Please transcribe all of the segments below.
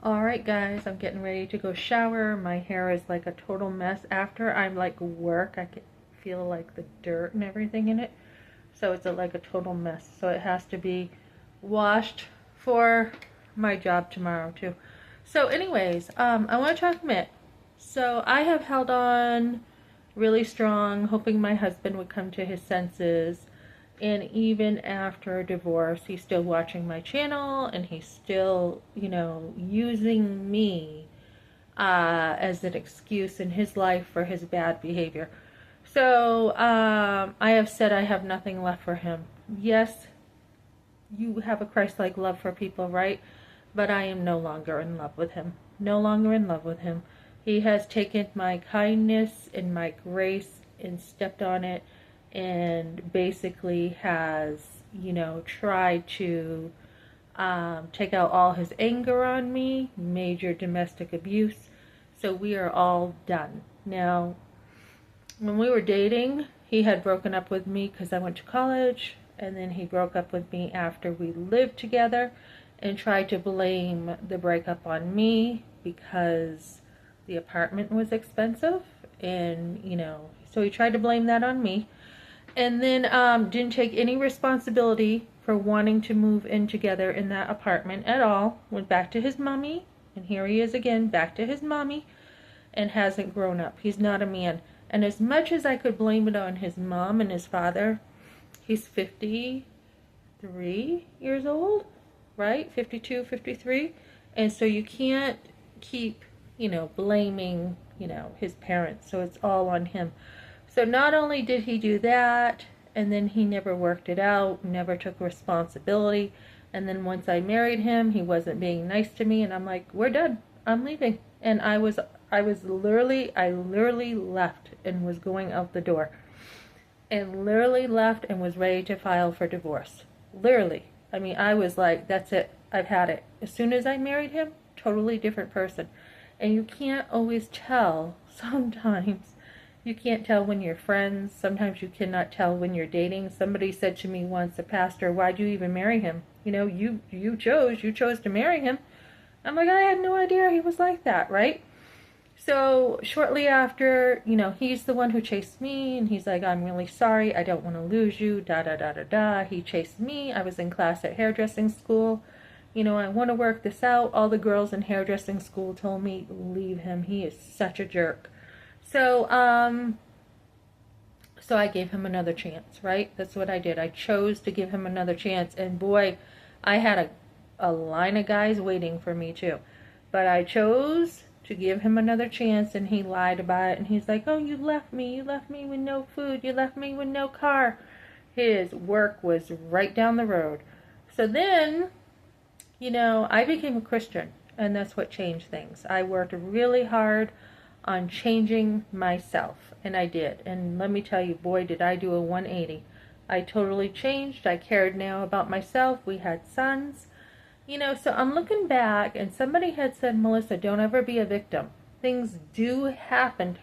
Alright guys, I'm getting ready to go shower. My hair is like a total mess. After I'm like work, I can feel like the dirt and everything in it. So it's like a total mess. So it has to be washed for my job tomorrow too. So anyways, I want to talk Mitt. So I have held on really strong, hoping my husband would come to his senses. And even after divorce, he's still watching my channel and he's still, using me as an excuse in his life for his bad behavior. So I have said I have nothing left for him. Yes, you have a Christ-like love for people, right? But I am no longer in love with him. No longer in love with him. He has taken my kindness and my grace and stepped on it and basically has, tried to take out all his anger on me, major domestic abuse. So we are all done. Now, when we were dating, he had broken up with me because I went to college, and then he broke up with me after we lived together and tried to blame the breakup on me because the apartment was expensive, and so he tried to blame that on me. And then didn't take any responsibility for wanting to move in together in that apartment at all. Went back to his mommy, and here he is again, back to his mommy, and hasn't grown up. He's not a man. And as much as I could blame it on his mom and his father, he's 53 years old, right? 52, 53. And so you can't keep, blaming, his parents. So it's all on him. So not only did he do that, and then he never worked it out, never took responsibility, and then once I married him, he wasn't being nice to me, and I'm like, we're done. I'm leaving. And I literally left and was going out the door. And literally left and was ready to file for divorce. Literally. I mean, I was like, that's it. I've had it. As soon as I married him, totally different person. And you can't always tell sometimes. You can't tell when you're friends. Sometimes you cannot tell when you're dating. Somebody said to me once, a pastor, why'd you even marry him? You chose to marry him. I'm like, I had no idea he was like that, right? So shortly after, he's the one who chased me, and he's like, I'm really sorry, I don't want to lose you, da da da da da. He chased me. I was in class at hairdressing school. I want to work this out. All the girls in hairdressing school told me, leave him. He is such a jerk. So, so I gave him another chance, right? That's what I did. I chose to give him another chance, and boy, I had a line of guys waiting for me too. But I chose to give him another chance, and he lied about it, and he's like, oh, you left me with no food, you left me with no car. His work was right down the road. So then, I became a Christian, and that's what changed things. I worked really hard on changing myself, and I did. And let me tell you, boy, did I do a 180. I totally changed. I cared now about myself. We had sons. So I'm looking back, and somebody had said, Melissa, don't ever be a victim. Things do happen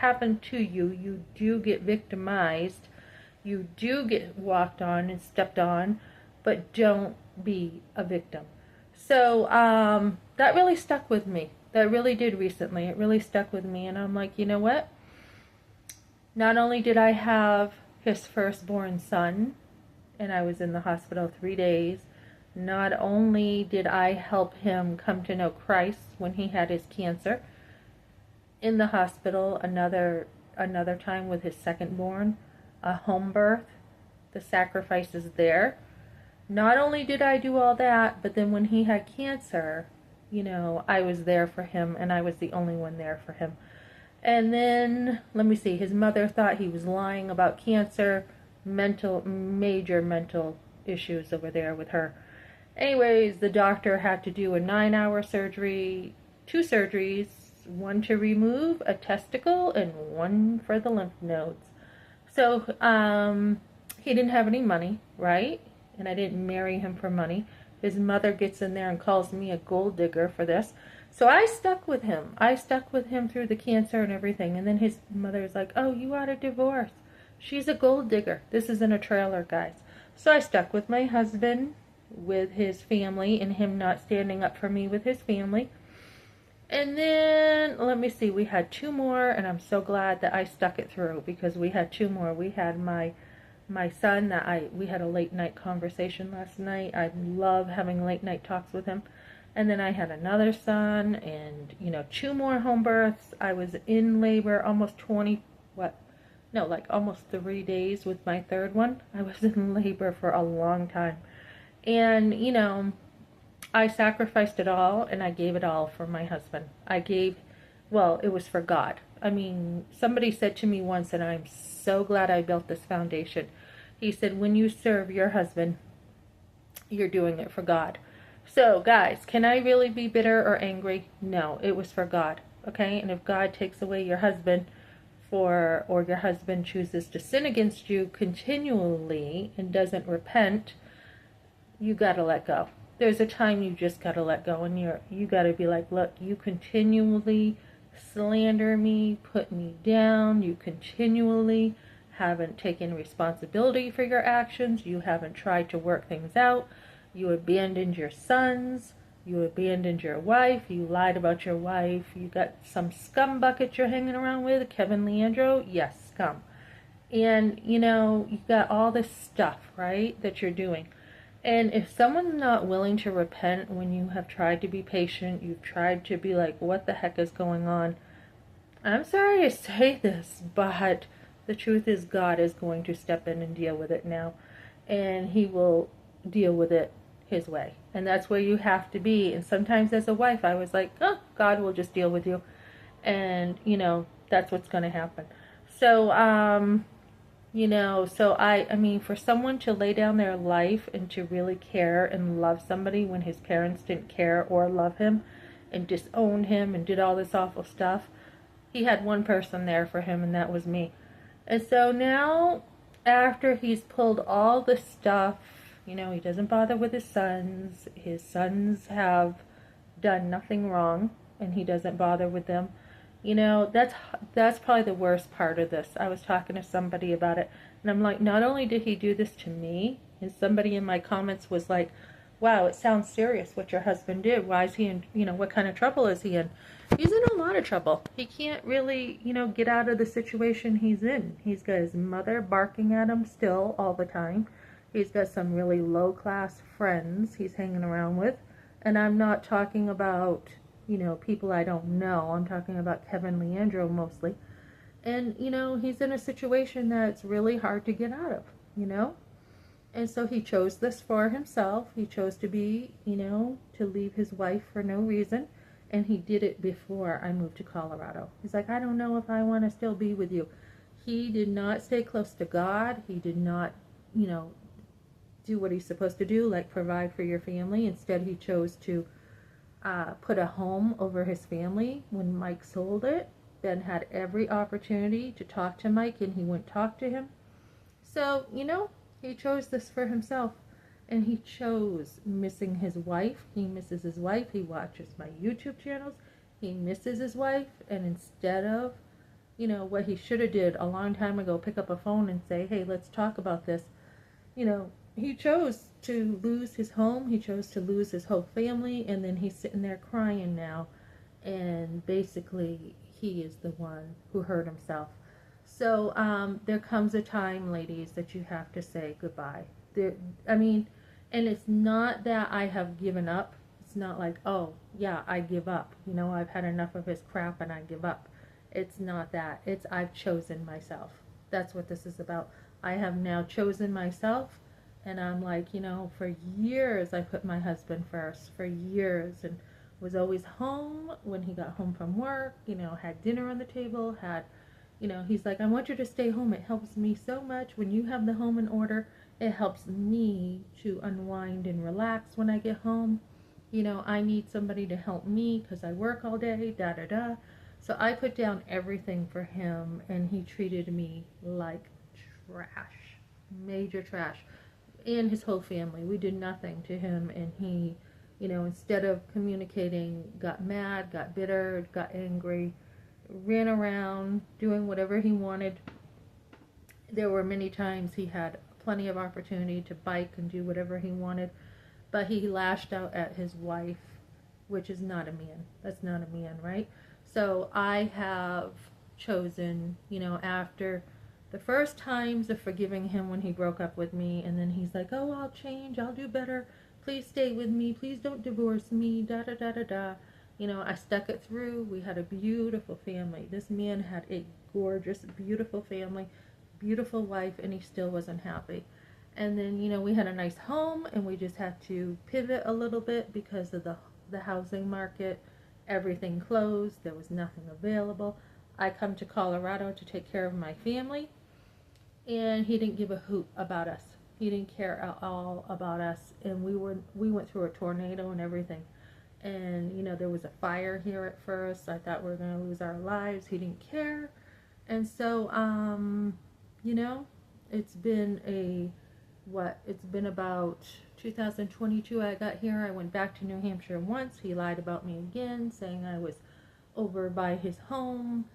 to you. You do get victimized. You do get walked on and stepped on, but don't be a victim. So that really stuck with me. That really did recently. It really stuck with me, and I'm like, you know what? Not only did I have his firstborn son, and I was in the hospital 3 days, not only did I help him come to know Christ when he had his cancer, in the hospital another time with his secondborn, a home birth, the sacrifices there. Not only did I do all that, but then when he had cancer, I was there for him, and I was the only one there for him. And then, let me see, his mother thought he was lying about cancer, major mental issues over there with her. Anyways, the doctor had to do a 9-hour surgery, 2 surgeries, one to remove a testicle and one for the lymph nodes. So, he didn't have any money, right? And I didn't marry him for money. His mother gets in there and calls me a gold digger for this. So I stuck with him. I stuck with him through the cancer and everything. And then his mother's like, oh, you ought to divorce. She's a gold digger. This is in a trailer, guys. So I stuck with my husband. with his family and him not standing up for me with his family. And then, let me see, we had two more, and I'm so glad that I stuck it through because we had two more. We had my son that we had a late night conversation last night. I love having late night talks with him. And then I had another son and, two more home births. I was in labor almost almost 3 days with my third one. I was in labor for a long time. And, I sacrificed it all and I gave it all for my husband. It was for God. I mean, somebody said to me once, and I'm so glad I built this foundation. He said, when you serve your husband, you're doing it for God. So, guys, can I really be bitter or angry? No, it was for God. Okay? And if God takes away your husband or your husband chooses to sin against you continually and doesn't repent, you got to let go. There's a time you just got to let go, and you got to be like, look, you continually slander me, put me down, you continually haven't taken responsibility for your actions, you haven't tried to work things out, you abandoned your sons, you abandoned your wife, you lied about your wife, you got some scum bucket you're hanging around with, Kevin Leandro, yes, scum. And, you got all this stuff, right, that you're doing. And if someone's not willing to repent when you have tried to be patient, you've tried to be like, what the heck is going on? I'm sorry to say this, but the truth is God is going to step in and deal with it now. And he will deal with it his way. And that's where you have to be. And sometimes as a wife, I was like, oh, God will just deal with you. And, that's what's going to happen. So, I mean, for someone to lay down their life and to really care and love somebody when his parents didn't care or love him and disowned him and did all this awful stuff, he had one person there for him, and that was me. And so now, after he's pulled all the stuff, he doesn't bother with his sons. His sons have done nothing wrong, and he doesn't bother with them. That's probably the worst part of this. I was talking to somebody about it, and I'm like, not only did he do this to me, and somebody in my comments was like, wow, it sounds serious what your husband did. Why is he in, what kind of trouble is he in? He's in a lot of trouble. He can't really, get out of the situation he's in. He's got his mother barking at him still all the time. He's got some really low-class friends he's hanging around with. And I'm not talking about people I don't know. I'm talking about Kevin Leandro mostly. And, he's in a situation that's really hard to get out of, And so he chose this for himself. He chose to be, to leave his wife for no reason. And he did it before I moved to Colorado. He's like, I don't know if I want to still be with you. He did not stay close to God. He did not, do what he's supposed to do, like provide for your family. Instead, he chose to put a home over his family when Mike sold it. Ben had every opportunity to talk to Mike, and he wouldn't talk to him. So, he chose this for himself. And he chose missing his wife. He misses his wife. He watches my YouTube channels. He misses his wife. And instead of, what he should have did a long time ago, pick up a phone and say, hey, let's talk about this. He chose to lose his home. He chose to lose his whole family. And then he's sitting there crying now. And basically, he is the one who hurt himself. So there comes a time, ladies, that you have to say goodbye. And it's not that I have given up. It's not like, oh, yeah, I give up. I've had enough of his crap and I give up. It's not that. It's I've chosen myself. That's what this is about. I have now chosen myself. And I'm like, for years I put my husband first. For years. And was always home when he got home from work. Had dinner on the table. He's like, I want you to stay home. It helps me so much. When you have the home in order, it helps me to unwind and relax when I get home. I need somebody to help me because I work all day, da-da-da. So I put down everything for him, and he treated me like trash. Major trash. And his whole family. We did nothing to him, and he, instead of communicating, got mad, got bitter, got angry, ran around doing whatever he wanted. There were many times he had plenty of opportunity to bike and do whatever he wanted, but he lashed out at his wife, which is not a man. That's not a man, right? So I have chosen, after the first times of forgiving him when he broke up with me, and then he's like, oh, I'll change, I'll do better, please stay with me, please don't divorce me, da da da da da. I stuck it through. We had a beautiful family. This man had a gorgeous, beautiful family, beautiful wife, and he still wasn't happy. And then, we had a nice home, and we just had to pivot a little bit because of the housing market. Everything closed. There was nothing available. I come to Colorado to take care of my family, and he didn't give a hoot about us. He didn't care at all about us, and we went through a tornado and everything. And there was a fire here at first. I thought we were going to lose our lives. He didn't care. And so you know it's been it's been about 2022 I got here. I went back to New Hampshire once. He lied about me again, saying I was over by his home.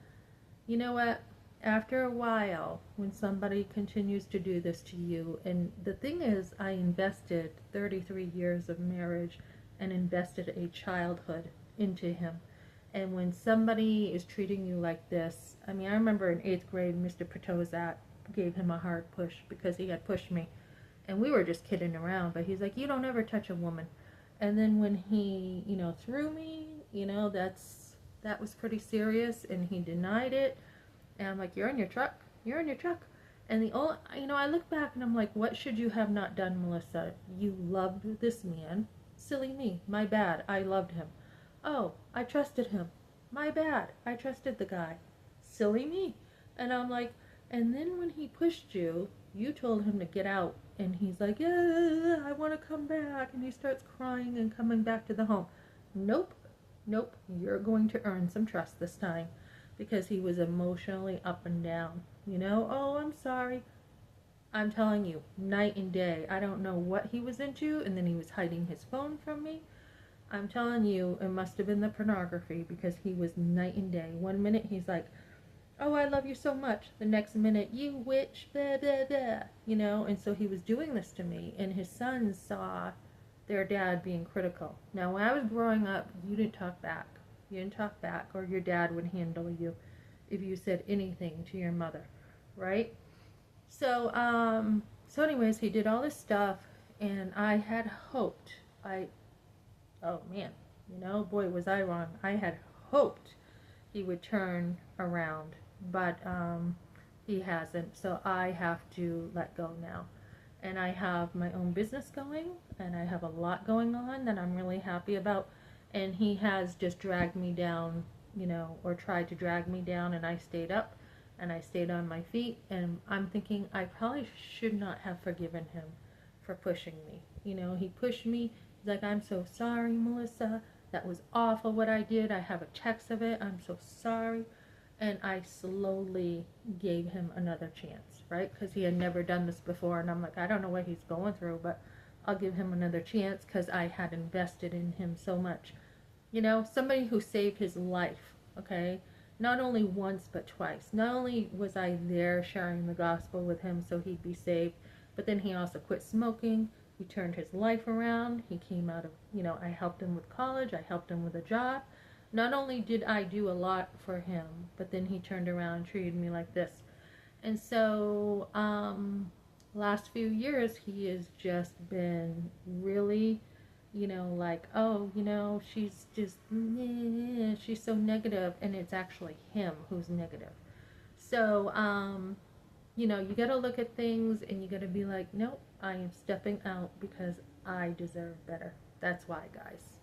You know what? After a while, when somebody continues to do this to you, and the thing is, I invested 33 years of marriage and invested a childhood into him. And when somebody is treating you like this, I mean, I remember in 8th grade, Mr. Petozat gave him a hard push because he had pushed me. And we were just kidding around, but he's like, you don't ever touch a woman. And then when he, threw me, that was pretty serious, and he denied it. And I'm like, you're in your truck. You're in your truck. And I look back and I'm like, what should you have not done, Melissa? You loved this man. Silly me. My bad. I loved him. Oh, I trusted him. My bad. I trusted the guy. Silly me. And I'm like, and then when he pushed you, you told him to get out. And he's like, yeah, I want to come back. And he starts crying and coming back to the home. Nope. Nope. You're going to earn some trust this time. Because he was emotionally up and down. Oh, I'm sorry. I'm telling you, night and day. I don't know what he was into, and then he was hiding his phone from me. I'm telling you, it must have been the pornography, because he was night and day. One minute he's like, oh, I love you so much. The next minute, you witch, blah, blah, blah. And so he was doing this to me, and his sons saw their dad being critical. Now, when I was growing up, you didn't talk back. You didn't talk back, or your dad would handle you if you said anything to your mother, right? So, anyways, he did all this stuff, and I had hoped, oh man, boy, was I wrong. I had hoped he would turn around, but he hasn't, so I have to let go now. And I have my own business going, and I have a lot going on that I'm really happy about. And he has just dragged me down, or tried to drag me down, and I stayed up, and I stayed on my feet, and I'm thinking I probably should not have forgiven him for pushing me. He pushed me. He's like, I'm so sorry, Melissa. That was awful what I did. I have a text of it. I'm so sorry. And I slowly gave him another chance, right? Because he had never done this before, and I'm like, I don't know what he's going through, but I'll give him another chance because I had invested in him so much. Somebody who saved his life, okay? Not only once, but twice. Not only was I there sharing the gospel with him so he'd be saved, but then he also quit smoking. He turned his life around. He came out of, I helped him with college. I helped him with a job. Not only did I do a lot for him, but then he turned around and treated me like this. And so, last few years, he has just been really, like, oh, she's just, she's so negative, and it's actually him who's negative. So, you got to look at things, and you got to be like, nope, I am stepping out because I deserve better. That's why, guys.